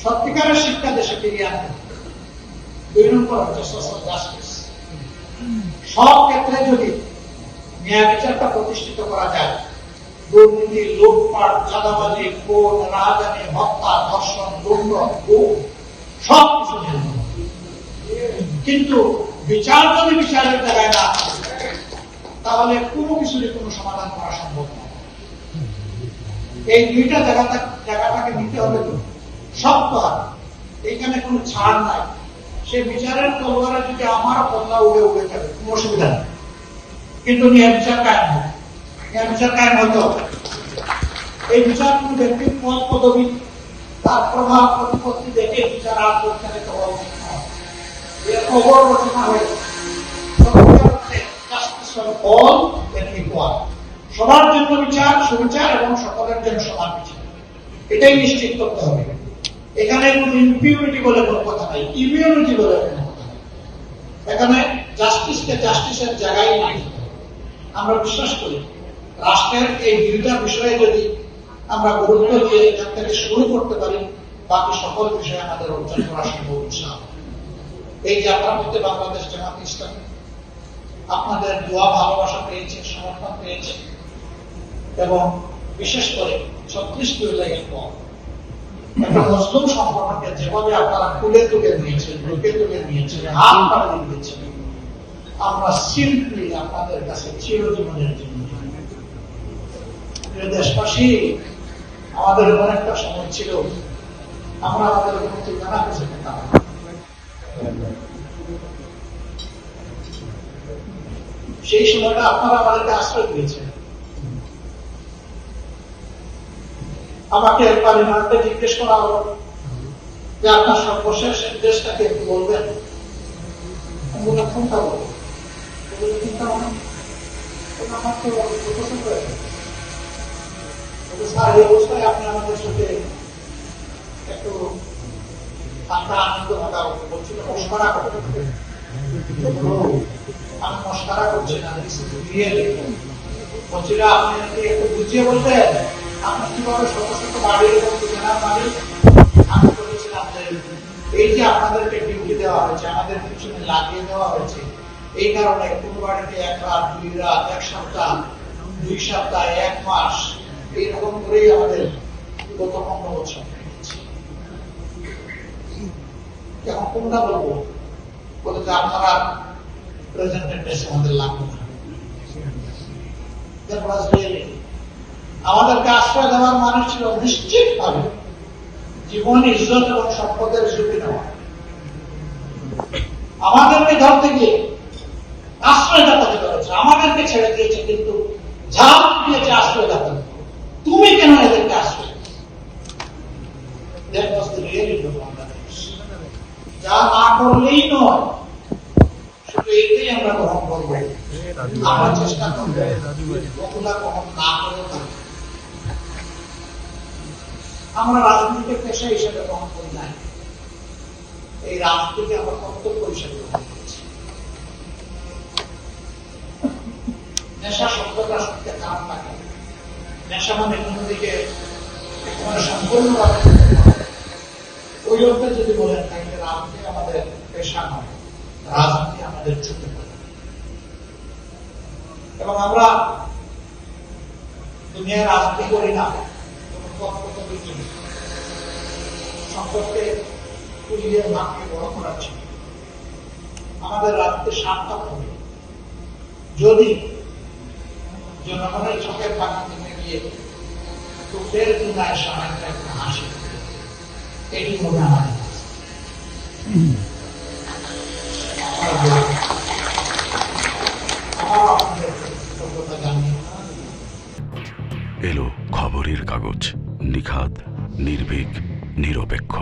সত্যিকারের শিক্ষা দেশে ফিরিয়ে আনতে হবে। 2 নম্বর হচ্ছে সোশ্যাল জাস্টিস। সব ক্ষেত্রে যদি ন্যায় বিচারটা প্রতিষ্ঠিত করা যায়, দুর্নীতি, লুটপাট, চাঁদাবাজি, খুন, রাহাজানি, হত্যা, ধর্ষণ, লুণ্ঠন, গুম সব কিছু নির্মূল হবে। কিন্তু বিচার যদি বিচারের জায়গায় না থাকে, তাহলে কোনো কিছুরই কোনো সমাধান করা সম্ভব নয়। এই দুইটা জায়গাটাকে নিতে হবে তো শক্ত হাত, এইখানে কোনো ছাড় নাই। সে বিচারের তলোয়ারে যদি আমার পল্লা উড়ে উড়ে যাবে, কোনো অসুবিধা নেই, কিন্তু ন্যায় বিচার কায়েম হবে। ন্যায় বিচার কায়েম হতো। এই বিচার কোন ব্যক্তির পদ পদবী, তার প্রভাব প্রতিপত্তি দেখে বিচার আর পরিচালিত হওয়া উচিত নয়। এর খবর রচনা হয়ে সবার জন্য বিচার, সুবিচার এবং সকলের জন্য সমান বিচার, এটাই নিশ্চিত করতে হবে। এখানে কোন ইম্পিউনিটি বলে কোনো কথা নাই, ইমিউনিটি বলে কোনো কথা নাই। এখানে জাস্টিসকে জাস্টিসের জায়গায় নাই। আমরা বিশ্বাস করি রাষ্ট্রের এই দুইটা বিষয়ে যদি আমরা গুরুত্ব দিয়ে এখান থেকে শুরু করতে পারি, বাকি সকল বিষয়ে আমাদের অর্জন করা সম্ভব। এই যাত্রার মধ্যে বাংলাদেশ জামাত ইসলামী আপনাদের দোয়া, ভালোবাসা পেয়েছে, সমর্থন পেয়েছে এবং বিশেষ করে 36 জুলাইয়ের পর একটা মুসলিম সংগঠনকে যেভাবে আপনারা তুলে তুলে নিয়েছেন, ঢুকে তুলে নিয়েছেন, হাত পাড়ে দিয়েছেন, আমরা সিম্পলি আপনাদের কাছে চিরজীবনের জন্য দেশবাসী। আমাদের এমন একটা সময় ছিল আমরা আমাদের কোনো ঠিকানা খুঁজে পেতাম। সেই সময়টা আপনারা আমাদেরকে আশ্রয় দিয়েছেন। আমাকে একবার রিমান্ডে জিজ্ঞেস করা হলো যে আপনার সর্বশেষ দেশটাকে একটু বলবেন। কোনটা বলবো? আমার তো পছন্দ হয়ে স্যার, এই অবস্থায় আপনি আমাদের সাথে একটু ঠান্ডা আনন্দ থাকা বলছিল, মস্করা করতে। আমি মস্করা করছি না, বলছিলাম আপনি একটু বুঝিয়ে বলতেন আপনি কিভাবে শত শত বাড়ির এবং ঠিকানার মালিক। আমি বলেছিলাম যে এই যে আপনাদেরকে ডিউটি দেওয়া হয়েছে, আমাদের পিছনে লাগিয়ে দেওয়া হয়েছে, এই কারণে কোন বাড়িতে 1 রাত 2 রাত, 1 সপ্তাহ, 2 সপ্তাহ, 1 মাস এইরকম করেই আমাদের গত 15 বছর কেটেছে। এখন কোনটা বলবো? বলে যে আপনারা প্রেজেন্টের দেশে আমাদের লাগবে না। আমাদেরকে আশ্রয় দেওয়ার মানে ছিল নিশ্চিত ভাবে জীবন, ইজ্জত এবং সম্পদের ঝুঁকি নেওয়া। আমাদেরকে ধরতে গিয়ে আশ্রয়দাতা করেছে, আমাদেরকে ছেড়ে দিয়েছে, কিন্তু ঝাল দিয়েছে আশ্রয়দাতা। তুমি কেন এদেরকে আশ্রয়? যা না করলেই নয়, শুধু এটাই আমরা গ্রহণ করবো। আমরা চেষ্টা করবো ওগুলা গ্রহণ না করেও থাকবো। আমরা রাজনীতিকে পেশা হিসেবে গ্রহণ করি নাই, এই রাজনীতিকে আমরা কর্তব্য হিসেবে গ্রহণ করেছি। নেশা শব্দটা শুনতে খারাপ লাগে। নেশা মানে অন্যদিকে সম্পূর্ণভাবে ওই অর্থে যদি বলেন তাহলে রাজনীতি আমাদের পেশা নয়, রাজনীতি আমাদের চোখে পড়ে। এবং আমরা দুনিয়ায় রাজনীতি করি না সম্পর্কে পুলিয়ে মাকে বড় করার ছিল। আমাদের রাজনীতি সার্থক হবে যদি জনগণের চোখের পানি থেকে গিয়ে চোখের তুলায় সামান্য একটা হাসি, এটি হবে আমাদের এলো খবরের কাগজ, নিখাত, নির্ভীক, নিরপেক্ষ।